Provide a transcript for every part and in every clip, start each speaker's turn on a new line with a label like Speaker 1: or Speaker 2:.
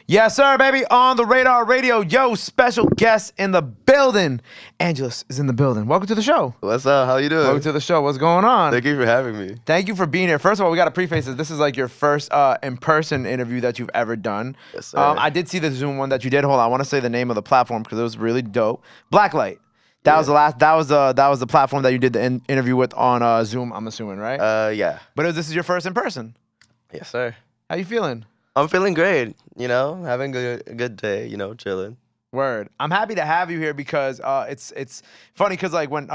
Speaker 1: Yes, sir, baby, on the Radar Radio. Yo, special guest in the building. Angelus is in the building. Welcome to the show.
Speaker 2: What's up? How you doing?
Speaker 1: Welcome to the show. What's going on?
Speaker 2: Thank you for having me.
Speaker 1: Thank you for being here. First of all, we got to preface this. This is like your first in-person interview that you've ever done.
Speaker 2: Yes, sir.
Speaker 1: I did see the Zoom one that you did. Hold on, I want to say the name of the platform because it was really dope. Blacklight. That was the last. That was the platform that you did the interview with on Zoom. I'm assuming, right?
Speaker 2: Yeah.
Speaker 1: But this is your first in person.
Speaker 2: Yes, sir.
Speaker 1: How you feeling?
Speaker 2: I'm feeling great. Having a good day. Chilling.
Speaker 1: Word. I'm happy to have you here because it's funny because like when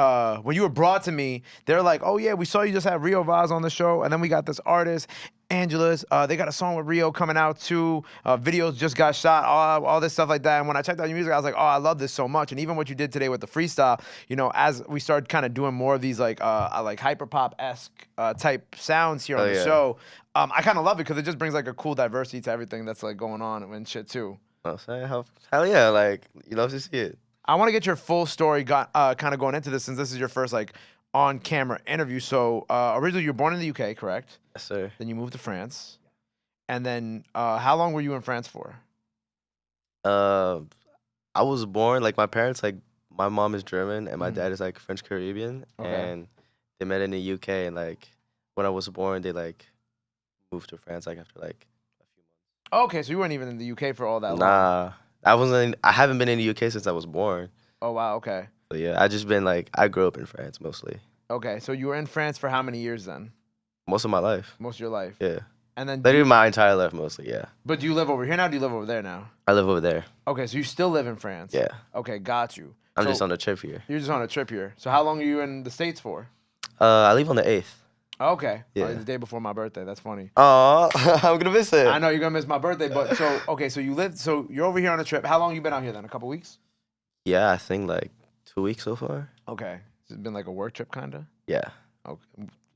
Speaker 1: you were brought to me, they're like, oh yeah, we saw you just have Rio Vaz on the show, and then we got this artist, Angelus. They got a song with Rio coming out too. Videos just got shot, all this stuff like that. And when I checked out your music, I was like, oh, I love this so much. And even what you did today with the freestyle, as we started kind of doing more of these like hyperpop-esque type sounds here on the show, I kind of love it because it just brings like a cool diversity to everything that's like going on and shit too.
Speaker 2: I'm saying, hell yeah, like you love to see it.
Speaker 1: I want to get your full story, kind of going into this since this is your first like on-camera interview. So originally you were born in the UK, correct?
Speaker 2: Yes, sir.
Speaker 1: Then you moved to France, and then how long were you in France for?
Speaker 2: I was born like my parents like my mom is German and my dad is like French Caribbean, and they met in the UK, and like when I was born they like moved to France like after like.
Speaker 1: Okay, so you weren't even in the UK for all that long.
Speaker 2: Nah, I haven't been in the UK since I was born.
Speaker 1: Oh wow, okay.
Speaker 2: So yeah, I just been like I grew up in France mostly.
Speaker 1: Okay, so you were in France for how many years then?
Speaker 2: Most of my life.
Speaker 1: Most of your life.
Speaker 2: Yeah.
Speaker 1: And then
Speaker 2: literally my entire life mostly, yeah.
Speaker 1: But do you live over here now? Or do you live over there now?
Speaker 2: I live over there.
Speaker 1: Okay, so you still live in France.
Speaker 2: Yeah.
Speaker 1: Okay, got you.
Speaker 2: I'm just on a trip here.
Speaker 1: You're just on a trip here. So how long are you in the States for?
Speaker 2: I leave on the 8th.
Speaker 1: Okay.
Speaker 2: Yeah.
Speaker 1: The day before my birthday. That's funny.
Speaker 2: Oh, I'm gonna miss it.
Speaker 1: I know you're gonna miss my birthday, but so you're over here on a trip. How long you been out here then? A couple weeks?
Speaker 2: Yeah, I think like 2 weeks so far.
Speaker 1: Okay. It's been like a work trip kinda?
Speaker 2: Yeah.
Speaker 1: Okay.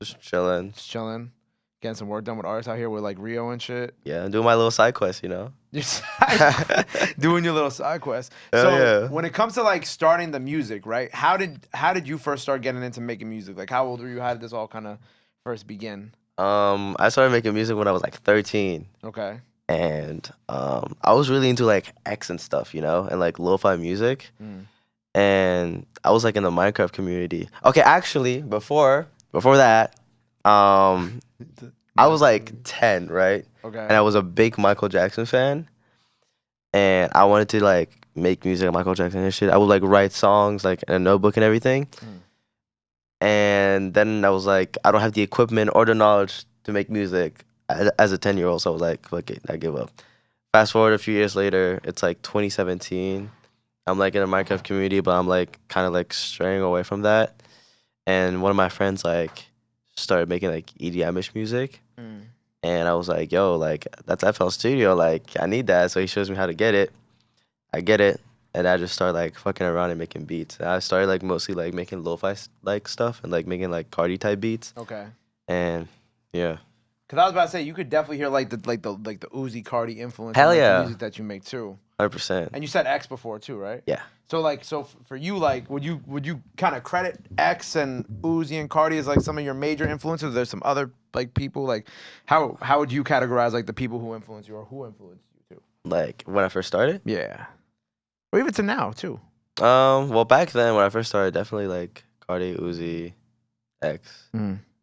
Speaker 2: Just chilling.
Speaker 1: Just chilling. Getting some work done with artists out here with like Rio and shit.
Speaker 2: Yeah, I'm doing my little side quest,
Speaker 1: Doing your little side quest. When it comes to like starting the music, right? How did you first start getting into making music? Like how old were you? How did this all kind of first begin?
Speaker 2: I started making music when I was like 13.
Speaker 1: Okay.
Speaker 2: And I was really into like X and stuff, and like lo-fi music. And I was like in the Minecraft community. Okay, actually, before that, I was like 10, right?
Speaker 1: Okay.
Speaker 2: And I was a big Michael Jackson fan. And I wanted to like make music like Michael Jackson and shit. I would like write songs like in a notebook and everything. And then I was like, I don't have the equipment or the knowledge to make music as a 10-year-old. So I was like, fuck it, I give up. Fast forward a few years later, it's like 2017. I'm like in a Minecraft community, but I'm like kind of like straying away from that. And one of my friends like started making like EDM-ish music. And I was like, yo, like that's FL Studio, like I need that. So he shows me how to get it. I get it. And I just started like fucking around and making beats. And I started like mostly like making lo-fi like stuff and like making like Cardi type beats.
Speaker 1: Okay.
Speaker 2: And yeah.
Speaker 1: Cause I was about to say you could definitely hear like the Uzi Cardi influence.
Speaker 2: Hell
Speaker 1: in, like,
Speaker 2: yeah.
Speaker 1: the music that you make too.
Speaker 2: 100%.
Speaker 1: And you said X before too, right?
Speaker 2: Yeah.
Speaker 1: So for you, like, would you kind of credit X and Uzi and Cardi as like some of your major influences? There's some other like people, like how would you categorize like the people who influence you or who influenced you too?
Speaker 2: Like when I first started?
Speaker 1: Yeah. Or even to now too.
Speaker 2: Well back then when I first started, definitely like Cardi, Uzi, X.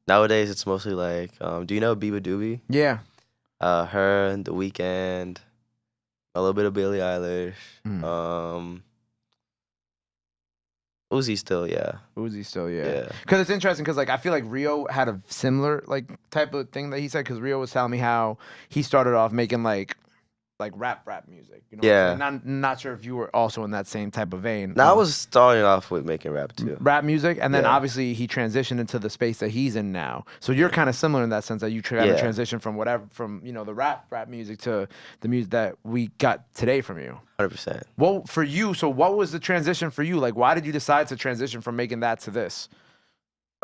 Speaker 2: Nowadays it's mostly like, do you know Biba Doobie?
Speaker 1: Yeah.
Speaker 2: Her, The Weeknd, a little bit of Billie Eilish. Uzi still, yeah.
Speaker 1: Uzi still, yeah. Because it's interesting because, like, I feel like Rio had a similar, like, type of thing that he said because Rio was telling me how he started off making, like rap music. You know what I'm saying? Not sure if you were also in that same type of vein.
Speaker 2: No, I was starting off with making rap, too.
Speaker 1: Rap music, and then obviously he transitioned into the space that he's in now. So you're kind of similar in that sense that you kind of transition from the rap music to the music that we got today from you.
Speaker 2: 100%.
Speaker 1: Well, for you, so what was the transition for you? Like, why did you decide to transition from making that to this?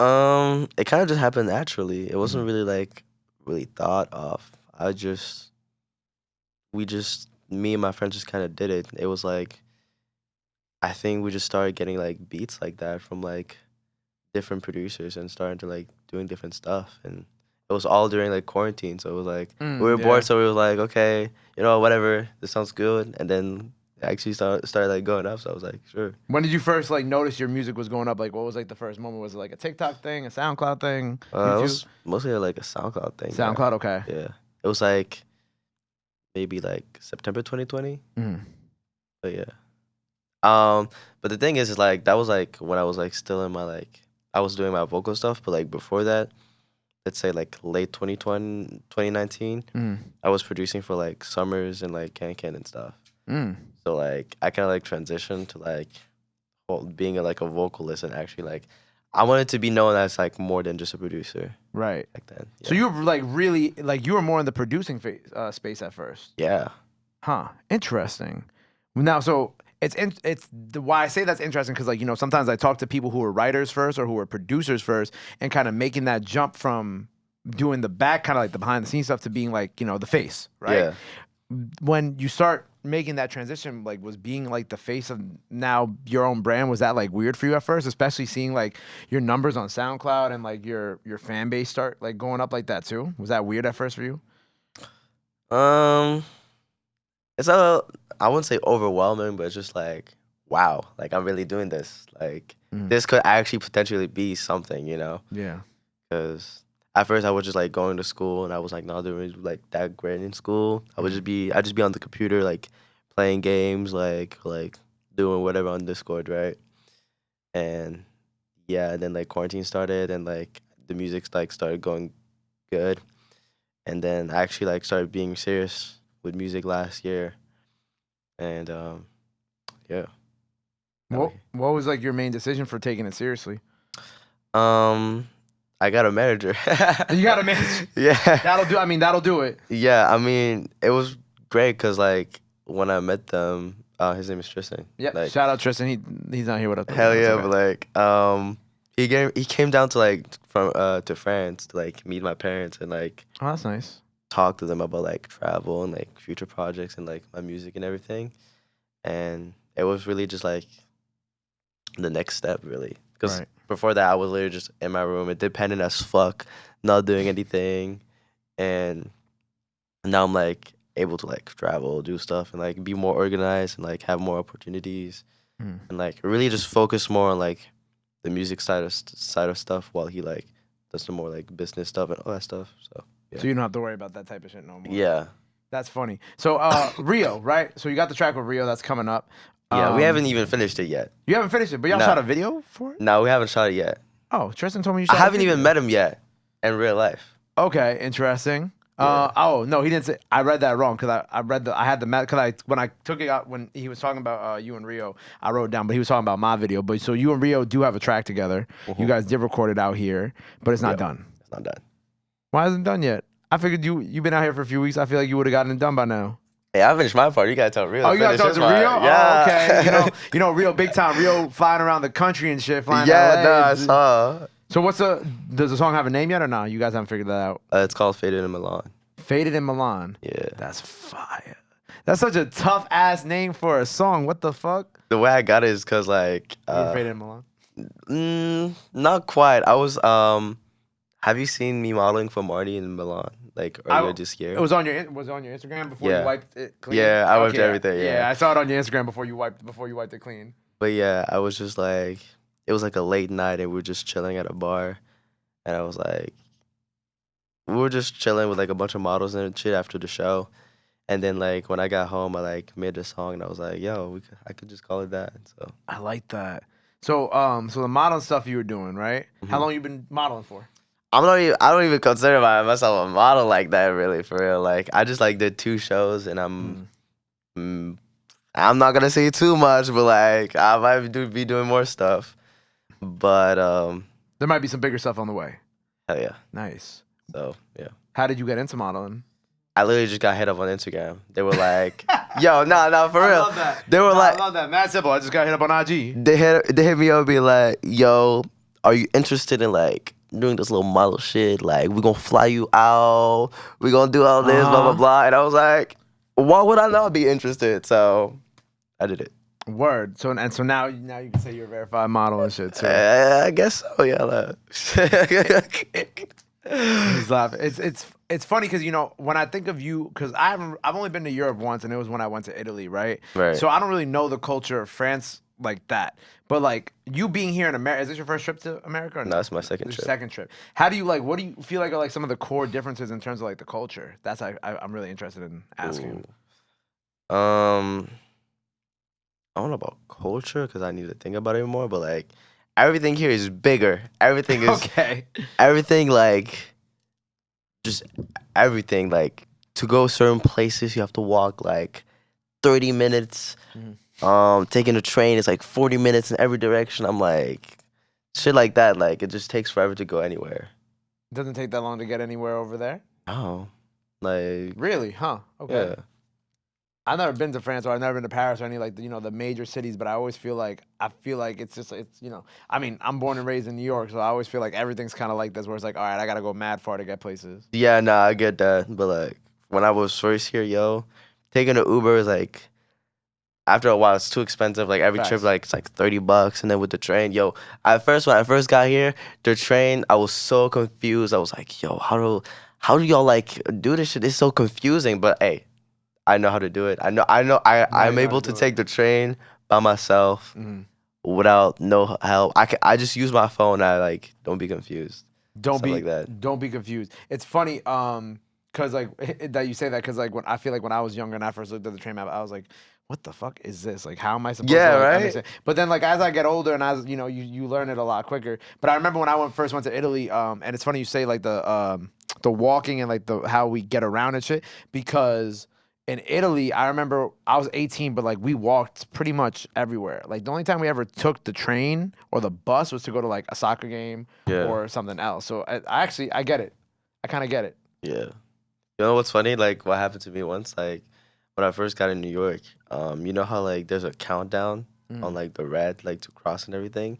Speaker 2: It kind of just happened naturally. It wasn't really thought of. Me and my friends just kind of did it. It was like, I think we just started getting like beats like that from like different producers and starting to like doing different stuff. And it was all during like quarantine, so it was like we were
Speaker 1: Yeah.
Speaker 2: bored, so we was like, okay, you know, whatever, this sounds good, and then it actually started like going up, so I was like, sure.
Speaker 1: When did you first like notice your music was going up? Like, what was like the first moment? Was it like a TikTok thing, a SoundCloud thing?
Speaker 2: It was mostly like a SoundCloud thing.
Speaker 1: SoundCloud, okay.
Speaker 2: Yeah, it was like maybe like September 2020.
Speaker 1: Mm.
Speaker 2: But yeah. But the thing is like that was like when I was like still in my like I was doing my vocal stuff, but like before that, let's say like late 2020, 2019, I was producing for like Summers and like Can and stuff. So like I kind of like transitioned to like being like a vocalist and actually like I wanted to be known as like more than just a producer.
Speaker 1: Right.
Speaker 2: Back then. Yeah.
Speaker 1: So you were like really like you were more in the producing space at first.
Speaker 2: Yeah.
Speaker 1: Huh. Interesting. Now, so it's why I say that's interesting because like, you know, sometimes I talk to people who were writers first or who were producers first and kind of making that jump from doing the back kind of like the behind the scenes stuff to being like, you know, the face, right?
Speaker 2: Yeah.
Speaker 1: When you start making that transition, like was being like the face of now your own brand, was that like weird for you at first, especially seeing like your numbers on SoundCloud and like your fan base start like going up like that too? Was that weird at first for you?
Speaker 2: It's I wouldn't say overwhelming, but it's just like, wow, like I'm really doing this. Like this could actually potentially be something, you know?
Speaker 1: Yeah.
Speaker 2: Because at first I was just like going to school and I was like not doing like that great in school. I'd just be on the computer like playing games, like doing whatever on Discord, right? And yeah, and then like quarantine started and like the music like started going good. And then I actually like started being serious with music last year. And yeah.
Speaker 1: What was like your main decision for taking it seriously?
Speaker 2: I got a manager.
Speaker 1: You got a manager?
Speaker 2: Yeah.
Speaker 1: That'll do it.
Speaker 2: Yeah, I mean, it was great because like when I met them, his name is Tristan.
Speaker 1: Yeah.
Speaker 2: Like,
Speaker 1: shout out Tristan. He's not here with us.
Speaker 2: hell yeah,
Speaker 1: okay.
Speaker 2: but like he came down to like from to France to like meet my parents and like
Speaker 1: Oh, that's nice.
Speaker 2: talk to them about like travel and like future projects and like my music and everything. And it was really just like the next step really. Because before that I was literally just in my room, independent as fuck, not doing anything. And now I'm like able to like travel, do stuff and like be more organized and like have more opportunities and like really just focus more on like the music side of stuff while he like does the more like business stuff and all that stuff. So yeah.
Speaker 1: So you don't have to worry about that type of shit no more.
Speaker 2: Yeah.
Speaker 1: That's funny. So Rio, right? So you got the track with Rio that's coming up.
Speaker 2: Yeah, we haven't even finished it yet.
Speaker 1: You haven't finished it, but y'all shot a video for it?
Speaker 2: No, we haven't shot it yet.
Speaker 1: Oh, Tristan told me you shot
Speaker 2: I haven't even met him yet in real life.
Speaker 1: Okay, interesting.
Speaker 2: Yeah.
Speaker 1: Oh no, he didn't say. I read that wrong because I had the because when I took it out when he was talking about you and Rio, I wrote it down, but he was talking about my video. But so you and Rio do have a track together. You guys did record it out here, but it's not done.
Speaker 2: It's not done.
Speaker 1: Why isn't it done yet? I figured you've been out here for a few weeks. I feel like you would have gotten it done by now.
Speaker 2: Hey, I finished my part. You gotta tell Rio.
Speaker 1: Oh, you gotta talk to Rio?
Speaker 2: Yeah.
Speaker 1: Oh, okay. You know, Rio big time. Rio flying around the country and shit. Flying
Speaker 2: yeah,
Speaker 1: LA.
Speaker 2: no, I saw.
Speaker 1: So does the song have a name yet or not? You guys haven't figured that out.
Speaker 2: It's called Faded in Milan.
Speaker 1: Faded in Milan.
Speaker 2: Yeah.
Speaker 1: That's fire. That's such a tough ass name for a song. What the fuck?
Speaker 2: The way I got it is because like
Speaker 1: You were Faded in Milan?
Speaker 2: Not quite. I was have you seen me modeling for Marty in Milan? Like earlier this year?
Speaker 1: It was on your Instagram before you wiped it clean?
Speaker 2: Yeah, I wiped everything, yeah.
Speaker 1: I saw it on your Instagram before you wiped it clean.
Speaker 2: But yeah, I was just like, it was like a late night and we were just chilling at a bar. And I was like, we were just chilling with like a bunch of models and shit after the show. And then like when I got home, I like made a song and I was like, yo, I could just call it that. So
Speaker 1: I like that. So so the modeling stuff you were doing, right? How long you been modeling for?
Speaker 2: I don't even consider myself a model like that, really, for real. Like, I just like did 2 shows, and I'm not gonna say too much, but like I might be doing more stuff. But
Speaker 1: there might be some bigger stuff on the way.
Speaker 2: Hell yeah,
Speaker 1: nice.
Speaker 2: So yeah.
Speaker 1: How did you get into modeling?
Speaker 2: I literally just got hit up on Instagram. They were like, "Yo, no, for real."
Speaker 1: I love that.
Speaker 2: They were like,
Speaker 1: "I love that." Mad simple. I just got hit up on IG.
Speaker 2: They hit me up and be like, "Yo, are you interested in like doing this little model shit? Like, we're gonna fly you out. We're gonna do all this, blah, blah, blah." And I was like, why would I not be interested? So I did it.
Speaker 1: Word. So now you can say you're a verified model and shit too.
Speaker 2: I guess so, yeah.
Speaker 1: He's laughing. It's funny because you know when I think of you, because I've only been to Europe once, and it was when I went to Italy, right?
Speaker 2: Right.
Speaker 1: So I don't really know the culture of France like that. But like you being here in America, is this your first trip to America or
Speaker 2: No,
Speaker 1: no?
Speaker 2: that's my second
Speaker 1: This is
Speaker 2: trip.
Speaker 1: your second trip. How do you like? What do you feel like are like some of the core differences in terms of like the culture? That's I'm really interested in asking.
Speaker 2: Ooh. I don't know about culture because I need to think about it more, but like everything here is bigger. Everything is
Speaker 1: Okay.
Speaker 2: everything like just everything like to go certain places you have to walk like 30 minutes. Taking a train is like 40 minutes in every direction. I'm like shit like that. Like it just takes forever to go anywhere.
Speaker 1: Doesn't take that long to get anywhere over there.
Speaker 2: Oh, like
Speaker 1: Really? Huh? Okay.
Speaker 2: yeah,
Speaker 1: I've never been to France or I've never been to Paris or any like the major cities, but I always feel like it's just it's I mean I'm born and raised in New York, so I always feel like everything's kind of like this, where it's like all right, I gotta go mad far to get places.
Speaker 2: yeah. Nah, I get that. But like when I was first here, yo, taking an Uber is like after a while it's too expensive. Like every trip,
Speaker 1: Facts.
Speaker 2: like it's like $30, and then with the train, yo. At first, when I first got here, the train, I was so confused. I was like, yo, how do y'all like do this shit? It's so confusing. But hey, I know how to do it.
Speaker 1: Now
Speaker 2: I'm
Speaker 1: you know how
Speaker 2: able
Speaker 1: to
Speaker 2: to
Speaker 1: do it.
Speaker 2: take the train by myself
Speaker 1: Mhm.
Speaker 2: without no help. I just use my phone. I like don't be confused.
Speaker 1: Don't
Speaker 2: Stuff
Speaker 1: be
Speaker 2: like that.
Speaker 1: don't be confused. It's funny, cause like that you say that, cause like when I feel like when I was younger and I first looked at the train map, I was like, what the fuck is this? Like, how am I supposed to
Speaker 2: Yeah,
Speaker 1: like
Speaker 2: right.
Speaker 1: understand? But then like as I get older and as you learn it a lot quicker. But I remember when I first went to Italy, and it's funny you say like the walking and like the how we get around and shit, because in Italy, I remember I was 18, but like we walked pretty much everywhere. Like the only time we ever took the train or the bus was to go to like a soccer game
Speaker 2: Yeah,
Speaker 1: or something else. So I actually I get it. I kind of get it.
Speaker 2: yeah. You know what's funny? Like what happened to me once, like when I first got in New York, you know how like there's a countdown on like the red, like to cross and everything.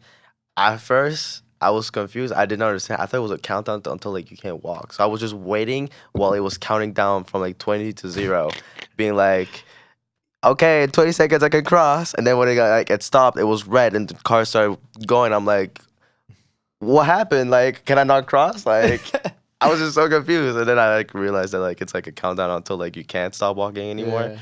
Speaker 2: At first, I was confused. I didn't understand. I thought it was a countdown until like you can't walk. So I was just waiting while it was counting down from like 20 to 0, being like, okay, in 20 seconds I can cross. And then when it stopped, it was red and the car started going. I'm like, what happened? Like, can I not cross? Like, I was just so confused. And then I like realized that like it's like a countdown until like you can't stop walking anymore.
Speaker 1: Yeah.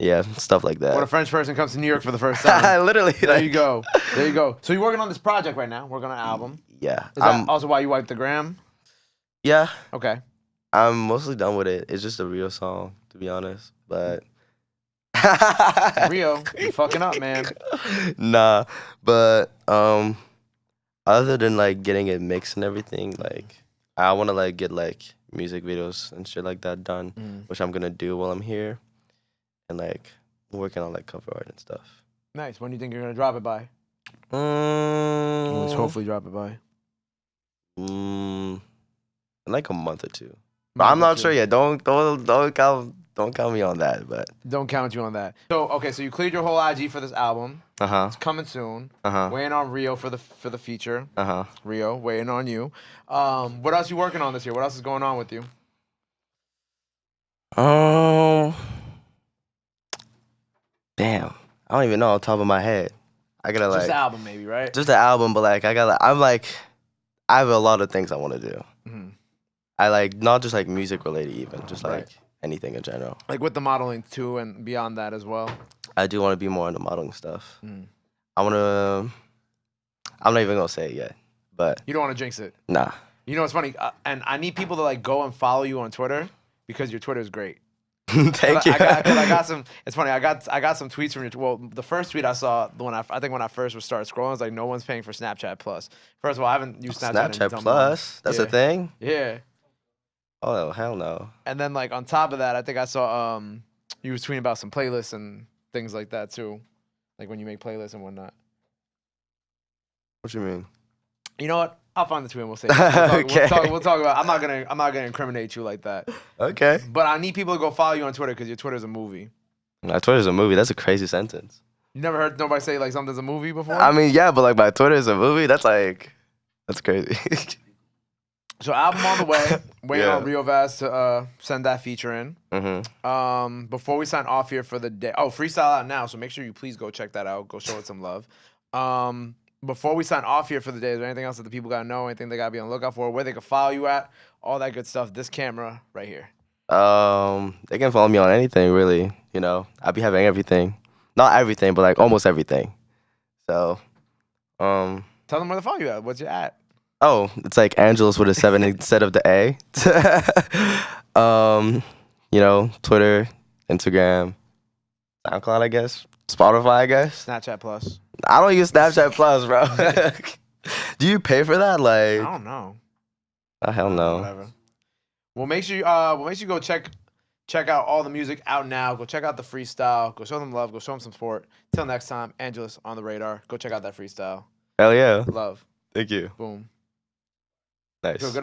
Speaker 2: Yeah, stuff like
Speaker 1: When a
Speaker 2: that.
Speaker 1: French person comes to New York for the first time.
Speaker 2: Literally,
Speaker 1: There
Speaker 2: like,
Speaker 1: you go. There you go. So you're working on this project right now. Working on an album.
Speaker 2: yeah,
Speaker 1: Is that also why you wiped the gram?
Speaker 2: yeah,
Speaker 1: Okay.
Speaker 2: I'm mostly done with it. It's just a real song, to be honest. But
Speaker 1: Rio, you're fucking up, man.
Speaker 2: Nah, but other than like getting it mixed and everything, like I want to like get like music videos and shit like that done, which I'm gonna do while I'm here, and like working on like cover art and stuff.
Speaker 1: Nice. When do you think you're gonna drop it by? Let's hopefully drop it by.
Speaker 2: In like a month or two. But I'm not sure yet. Don't count me on that. But
Speaker 1: Don't count you on that. So okay, so you cleared your whole IG for this album. It's coming soon. Waiting on Rio for the feature. Rio, waiting on you. What else you working on this year? What else is going on with you?
Speaker 2: Damn, I don't even know off the top of my head. I gotta
Speaker 1: Just
Speaker 2: like
Speaker 1: the album, maybe, right?
Speaker 2: just the album, but like I have a lot of things I want to do. I like not just like music related, even just like anything in general.
Speaker 1: Like with the modeling too, and beyond that as well.
Speaker 2: I do want to be more into modeling stuff. I want to. I'm not even gonna say it yet, but
Speaker 1: You don't want to jinx it.
Speaker 2: nah.
Speaker 1: You know what's funny? And I need people to like go and follow you on Twitter because your Twitter is great.
Speaker 2: Thank you.
Speaker 1: I got some. It's funny. I got some tweets from your. Well, the first tweet I saw, I think when I first would start scrolling, I was like, no one's paying for Snapchat Plus. First of all, I haven't used Snapchat. in
Speaker 2: Snapchat
Speaker 1: dumb
Speaker 2: Plus.
Speaker 1: long.
Speaker 2: That's
Speaker 1: Yeah.
Speaker 2: a thing.
Speaker 1: Yeah.
Speaker 2: Oh hell no.
Speaker 1: And then like on top of that, I think I saw you was tweeting about some playlists and things like that too, like when you make playlists and whatnot.
Speaker 2: What you mean?
Speaker 1: You know what? I'll find the tweet and we'll say. We'll talk about. I'm not gonna incriminate you like that.
Speaker 2: Okay.
Speaker 1: But I need people to go follow you on Twitter because your Twitter's a movie.
Speaker 2: My Twitter's a movie. That's a crazy sentence.
Speaker 1: You never heard nobody say like something's a movie before?
Speaker 2: I mean, yeah, but like my Twitter's a movie. That's crazy.
Speaker 1: So album on the way. Waiting
Speaker 2: Yeah.
Speaker 1: on Rio Vaz to send that feature in. Before we sign off here for the day. Oh, freestyle out now. So make sure you please go check that out. Go show it some love. Before we sign off here for the day, is there anything else that the people gotta know? Anything they gotta be on the lookout for? Where they can follow you at? All that good stuff. This camera right here.
Speaker 2: They can follow me on anything really. You know, I be having everything. Not everything, but like almost everything. So,
Speaker 1: Tell them where to follow you at. What's your at?
Speaker 2: oh, it's like Angelus with a 7 instead of the A. You know, Twitter, Instagram, SoundCloud, I guess. Spotify, I guess.
Speaker 1: Snapchat Plus.
Speaker 2: I don't use Snapchat Plus, bro. Do you pay for that?
Speaker 1: I
Speaker 2: Like,
Speaker 1: don't know.
Speaker 2: oh, hell no.
Speaker 1: Whatever. Well, make sure you go check out all the music out now. Go check out the freestyle. Go show them love. Go show them some support. Till next time, Angelus on the radar. Go check out that freestyle.
Speaker 2: Hell yeah.
Speaker 1: Love.
Speaker 2: Thank you.
Speaker 1: Boom.
Speaker 2: Nice.
Speaker 1: Feel good